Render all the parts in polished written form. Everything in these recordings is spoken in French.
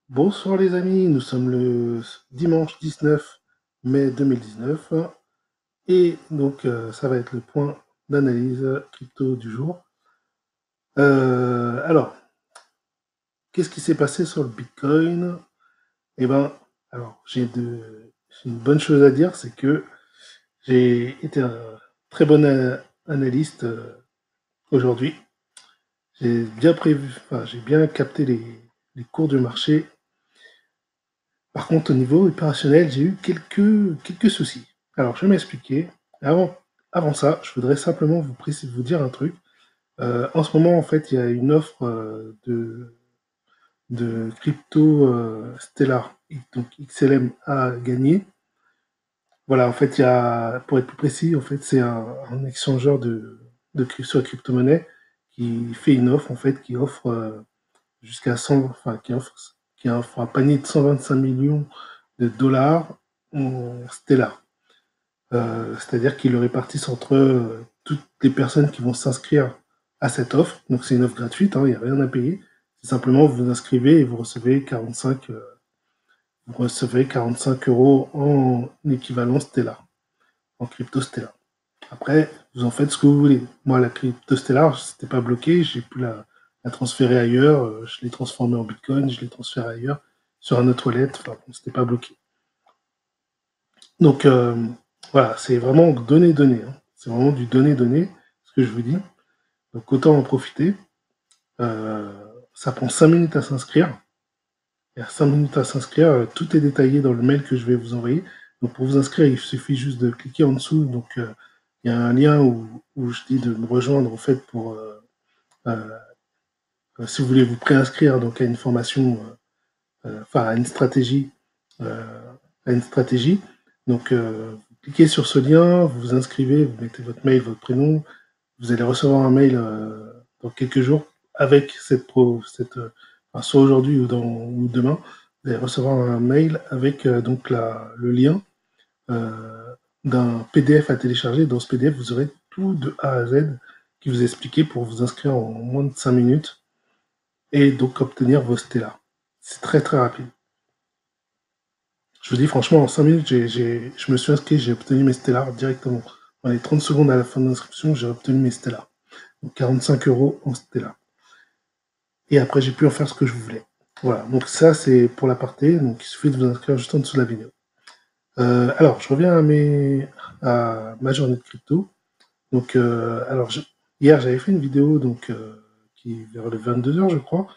Bonsoir les amis, nous sommes le dimanche 19 mai 2019 et donc ça va être le point d'analyse crypto du jour. Alors, qu'est-ce qui s'est passé sur le Bitcoin? Eh ben, alors j'ai une bonne chose à dire, c'est que j'ai été un très bon analyste aujourd'hui. J'ai bien prévu, enfin j'ai bien capté les cours du marché. Par contre, au niveau opérationnel, j'ai eu quelques soucis. Alors, je vais m'expliquer. Avant ça, je voudrais simplement vous dire un truc. En ce moment, en fait, il y a une offre de crypto Stellar, donc XLM à gagner. Voilà, en fait, pour être plus précis, en fait, c'est un échangeur sur la crypto-monnaie qui fait une offre, en fait, qui offre jusqu'à 100, enfin, qui offre un panier de 125 millions de dollars en Stellar. C'est-à-dire qu'ils le répartissent entre toutes les personnes qui vont s'inscrire à cette offre. Donc c'est une offre gratuite, hein, il n'y a rien à payer. C'est simplement vous vous inscrivez et vous recevez 45 euros en équivalent Stellar, en crypto Stellar. Après, vous en faites ce que vous voulez. Moi, la crypto Stellar, c'était pas bloqué, j'ai pu la transférer ailleurs, je l'ai transformée en Bitcoin, je l'ai transférée ailleurs, sur un autre wallet, enfin bon, c'était pas bloqué. Donc voilà, c'est vraiment donner, hein. C'est vraiment du donner, ce que je vous dis. Donc autant en profiter. Euh, Ça prend 5 minutes à s'inscrire. Il y a 5 minutes à s'inscrire. Tout est détaillé dans le mail que je vais vous envoyer. Donc pour vous inscrire, il suffit juste de cliquer en dessous. Donc il y a un lien où je dis de me rejoindre en fait pour euh, si vous voulez vous préinscrire donc à une formation, enfin à une stratégie, euh, à une stratégie. Donc vous cliquez sur ce lien, vous vous inscrivez, vous mettez votre mail, votre prénom, vous allez recevoir un mail dans quelques jours avec enfin, soit aujourd'hui ou demain, vous allez recevoir un mail avec le lien euh, d'un PDF à télécharger. Dans ce PDF, vous aurez tout de A à Z qui vous est expliqué pour vous inscrire en moins de 5 minutes et donc obtenir vos stellars. C'est très très rapide. Je vous dis franchement, en 5 minutes, je me suis inscrit, j'ai obtenu mes stellars directement. Dans les 30 secondes à la fin de l'inscription, j'ai obtenu mes stellars. Donc 45 euros en stellars. Et après, j'ai pu en faire ce que je voulais. Voilà, donc ça, c'est pour l'aparté. Donc il suffit de vous inscrire juste en dessous de la vidéo. Alors, je reviens à ma journée de crypto. Donc, hier, j'avais fait une vidéo qui vers les 22h, je crois.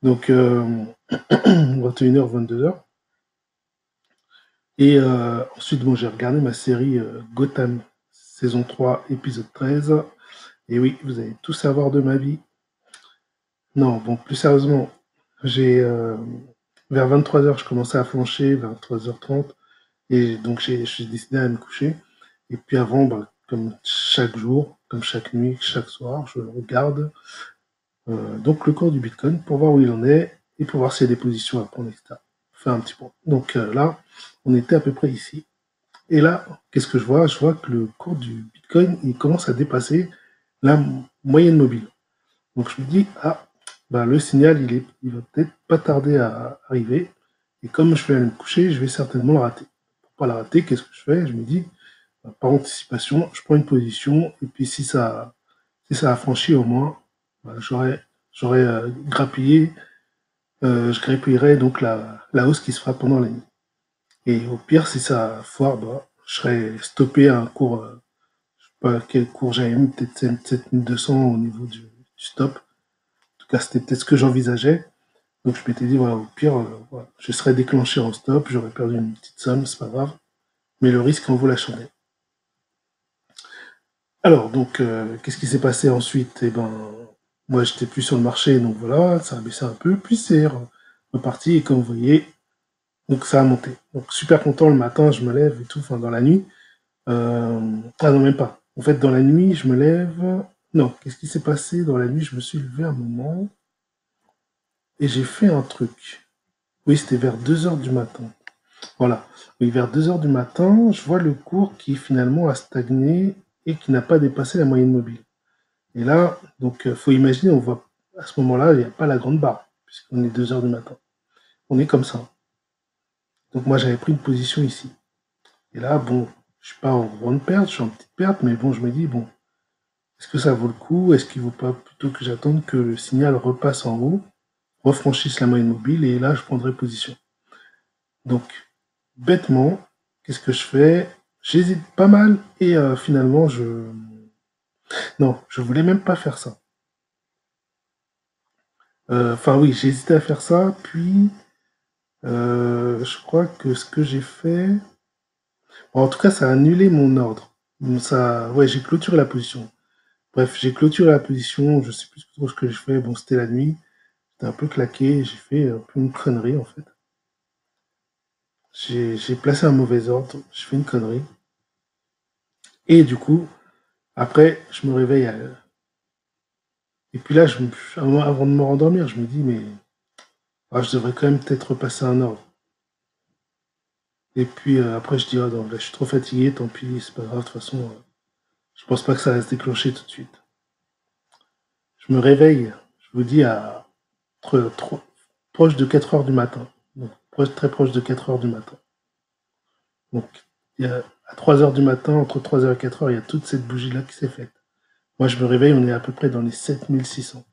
Donc, 21h, 22h. Et ensuite, bon, j'ai regardé ma série Gotham, saison 3, épisode 13. Et oui, vous allez tout savoir de ma vie. Non, bon, plus sérieusement, j'ai vers 23h, je commençais à flancher, vers 23h30. Et donc, je suis décidé à me coucher. Et puis avant, bah, comme chaque jour, comme chaque nuit, chaque soir, je regarde donc le cours du Bitcoin pour voir où il en est et pour voir s'il y a des positions à prendre, etc. Faire un petit point. Donc là, on était à peu près ici. Et là, qu'est-ce que je vois? Je vois que le cours du Bitcoin, il commence à dépasser la moyenne mobile. Donc je me dis, ah, bah, le signal, il va peut-être pas tarder à arriver. Et comme je vais aller me coucher, je vais certainement le rater. Pour pas la rater, qu'est-ce que je fais? Je me dis, bah, par anticipation, je prends une position. Et puis si ça a franchi au moins, bah, j'aurais grappillé, je grappillerais donc la hausse qui se fera pendant la nuit. Et au pire, si ça foire, bah, je serais stoppé à un cours, je sais pas quel cours j'avais mis, peut-être 7200 au niveau du stop. En tout cas, c'était peut-être ce que j'envisageais. Donc je m'étais dit, voilà, au pire, voilà, je serais déclenché en stop, j'aurais perdu une petite somme, c'est pas grave. Mais le risque en vaut la chandelle. Alors, donc, qu'est-ce qui s'est passé ensuite? Eh ben, moi, j'étais plus sur le marché, donc voilà, ça a baissé un peu, puis c'est reparti, et comme vous voyez, donc ça a monté. Donc, super content le matin, je me lève et tout, enfin, dans la nuit. Ah non, même pas. En fait, dans la nuit, je me lève. Non, qu'est-ce qui s'est passé? Dans la nuit, je me suis levé un moment et j'ai fait un truc. Oui, c'était vers 2 heures du matin. Voilà. Oui, vers 2 heures du matin, je vois le cours qui finalement a stagné et qui n'a pas dépassé la moyenne mobile. Et là, donc, faut imaginer, on voit à ce moment-là, il n'y a pas la grande barre, puisqu'on est 2 heures du matin. on est comme ça. Donc moi, j'avais pris une position ici. Et là, bon, je suis pas en grande perte, je suis en petite perte, mais bon, je me dis, bon, est-ce que ça vaut le coup? Est-ce qu'il ne vaut pas plutôt que j'attende que le signal repasse en haut, refranchisse la moyenne mobile, et là, je prendrai position. Donc, bêtement, qu'est-ce que je fais? J'hésite pas mal, et finalement, non, je voulais même pas faire ça. Enfin oui, j'ai hésité à faire ça, puis je crois que ce que j'ai fait... Bon, en tout cas, ça a annulé mon ordre. Ça, ouais, j'ai clôturé la position. Bref, j'ai clôturé la position, je sais plus trop ce que j'ai fait. Bon, c'était la nuit, j'étais un peu claqué, j'ai fait un peu une connerie en fait. J'ai placé un mauvais ordre, j'ai fait une connerie. Et du coup, après, je me réveille. Et puis là, avant de me rendormir, je me dis, mais je devrais quand même peut-être repasser un ordre. Et puis après, je dis, ah non, là, je suis trop fatigué, tant pis, c'est pas grave, de toute façon, je pense pas que ça va se déclencher tout de suite. Je me réveille, je vous dis, à proche de 4 heures du matin. Donc, très proche de 4 heures du matin. Donc, à 3 heures du matin, entre 3 heures et 4 heures, il y a toute cette bougie-là qui s'est faite. Moi, je me réveille, on est à peu près dans les 7600.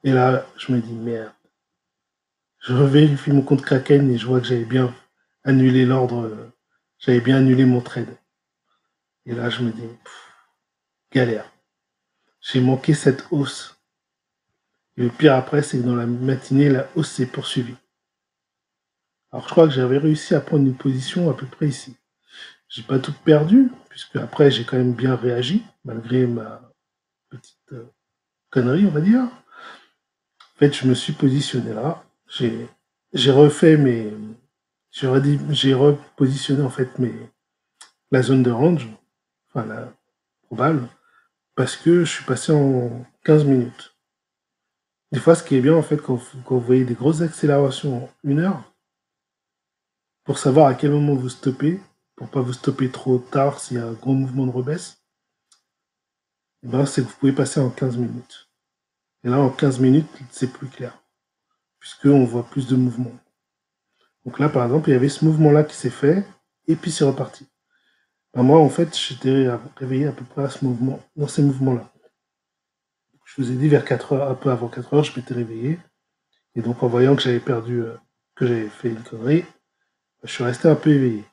Et là, je me dis, merde. Je revérifie mon compte Kraken et je vois que j'avais bien annulé l'ordre, j'avais bien annulé mon trade. Et là, je me dis, galère. J'ai manqué cette hausse. Et le pire après, c'est que dans la matinée, la hausse s'est poursuivie. Alors, je crois que j'avais réussi à prendre une position à peu près ici. J'ai pas tout perdu, puisque après, j'ai quand même bien réagi, malgré ma petite connerie, on va dire. En fait, je me suis positionné là. J'ai refait mes. J'ai repositionné en fait la zone de range, enfin la probable, parce que je suis passé en 15 minutes. Des fois, ce qui est bien en fait, quand vous voyez des grosses accélérations en 1 heure, pour savoir à quel moment vous stoppez, pour pas vous stopper trop tard s'il y a un gros mouvement de rebaisse, eh ben, c'est que vous pouvez passer en 15 minutes. Et là, en 15 minutes, c'est plus clair, puisqu'on voit plus de mouvements. Donc là, par exemple, il y avait ce mouvement-là qui s'est fait, et puis c'est reparti. Ben, moi, en fait, j'étais réveillé à peu près à ce mouvement, dans ces mouvements-là. Je vous ai dit vers 4 heures, un peu avant 4 heures, je m'étais réveillé. Et donc, en voyant que j'avais perdu, que j'avais fait une connerie, je suis resté un peu éveillé.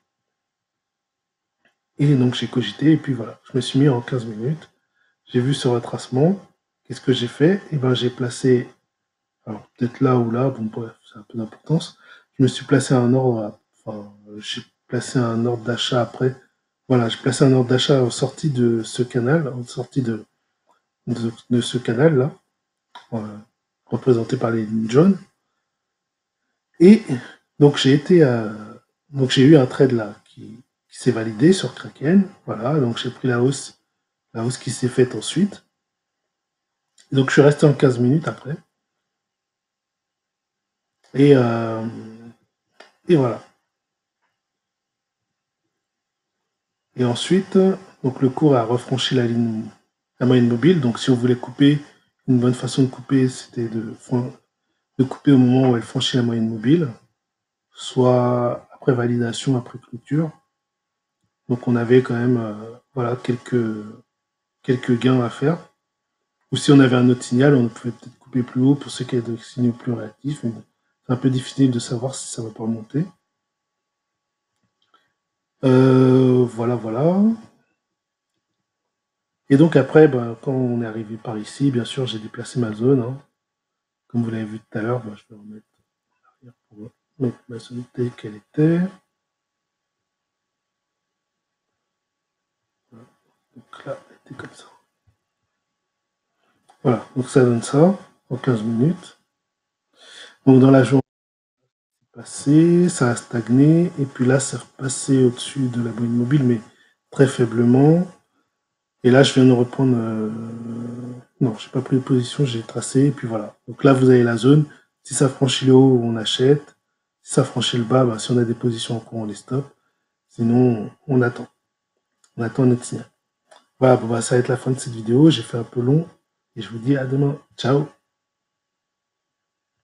Et donc, j'ai cogité, et puis voilà, je me suis mis en 15 minutes. J'ai vu ce retracement. Qu'est-ce que j'ai fait? Eh ben, j'ai placé, alors peut-être là ou là, bon, bref, c'est un peu d'importance. Je me suis placé un ordre, enfin, j'ai placé un ordre d'achat après. Voilà, j'ai placé un ordre d'achat en sortie de ce canal, en sortie de ce canal-là, représenté par les lignes jaunes. Et donc donc j'ai eu un trade là qui s'est validé sur Kraken. Voilà, donc j'ai pris la hausse qui s'est faite ensuite. Donc je suis resté en 15 minutes après. Et, euh, et voilà. Et ensuite, donc le cours a refranchi la moyenne mobile. Donc si on voulait couper, une bonne façon de couper, c'était de couper au moment où elle franchit la moyenne mobile, soit après validation, après clôture. Donc on avait quand même voilà, quelques gains à faire. Ou si on avait un autre signal, on pouvait peut-être couper plus haut pour ceux qui avaient des signaux plus réactifs. Mais bon, c'est un peu difficile de savoir si ça va pas remonter. Voilà, voilà. Et donc après, bah, quand on est arrivé par ici, bien sûr, j'ai déplacé ma zone. Hein. Comme vous l'avez vu tout à l'heure, bah, je vais remettre pour mettre ma zone telle qu'elle était. Voilà. Donc là, elle était comme ça. Voilà, donc ça donne ça en 15 minutes. Donc dans la journée passée, ça a stagné, et puis là, c'est repassé au-dessus de la moyenne mobile, mais très faiblement. Et là, je viens de reprendre. Non, j'ai pas pris de position, j'ai tracé, et puis voilà. Donc là, vous avez la zone. Si ça franchit le haut, on achète. Si ça franchit le bas, bah, si on a des positions en cours, on les stoppe. Sinon, on attend. On attend notre signal. Voilà, bon, bah, ça va être la fin de cette vidéo. J'ai fait un peu long. Et je vous dis à demain. Ciao!